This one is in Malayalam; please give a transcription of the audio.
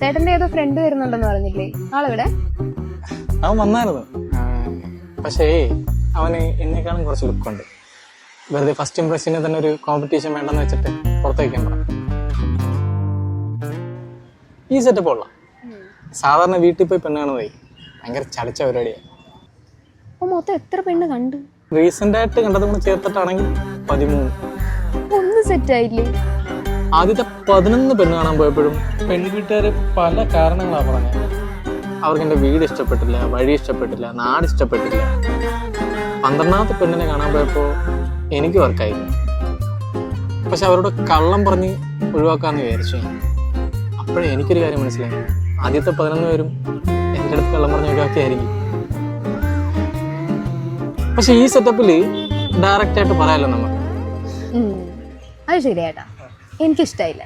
ചേട്ടന്റെ ഏതോ ഫ്രണ്ട് വരുന്നുണ്ടെന്ന് പറഞ്ഞില്ലേ, ആളെവിടെ? അവൻ വന്നായിരുന്നു. പക്ഷേ അവന് എന്നെക്കാളും കുറച്ച് ലുക്കുണ്ട്. വെറുതെ ഫസ്റ്റ് ഇംപ്രഷന് തന്നെ ഒരു കോമ്പറ്റീഷൻ വേണ്ടെന്ന് വെച്ചിട്ട് പുറത്തേക്കാൻ പറ. ഈ സെറ്റപ്പ് ഉള്ള സാധാരണ വീട്ടിൽ പോയി പെണ്ണ് കാണുന്നതേ ഭയങ്കര ചടച്ച പരിപാടിയാണ്. അപ്പൊ മൊത്തം എത്ര പെണ്ണ് കണ്ടു? റീസെന്റ് ആയിട്ട് കണ്ടതും കൂടെ ചേർത്തിട്ടാണെങ്കിൽ 13. ഒന്ന് സെറ്റ് ആയില്ലേ? ആദ്യത്തെ 11 പെണ്ണ് കാണാൻ പോയപ്പോഴും പെൺവീട്ടുകാർ പല കാരണങ്ങളാണ് പറഞ്ഞത്. അവർക്ക് എൻ്റെ വീട് ഇഷ്ടപ്പെട്ടില്ല, വഴി ഇഷ്ടപ്പെട്ടില്ല, നാട് ഇഷ്ടപ്പെട്ടില്ല. 12ാമത്തെ പെണ്ണിനെ കാണാൻ പോയപ്പോൾ എനിക്ക് വർക്കായിരുന്നു. പക്ഷെ അവരോട് കള്ളം പറഞ്ഞ് ഒഴിവാക്കാമെന്ന് വിചാരിച്ചു. അപ്പോഴേ എനിക്കൊരു കാര്യം മനസ്സിലായി, ആദ്യത്തെ 11 പേരും എൻ്റെ അടുത്ത് കള്ളം പറഞ്ഞ് ഒഴിവാക്കിയായിരിക്കും. പക്ഷെ ഈ സെറ്റപ്പിൽ ഡയറക്റ്റ് ആയിട്ട് പറയാമല്ലോ നമുക്ക്. അത് ശരിയാട്ടാ, എനിക്കിഷ്ടായില്ല.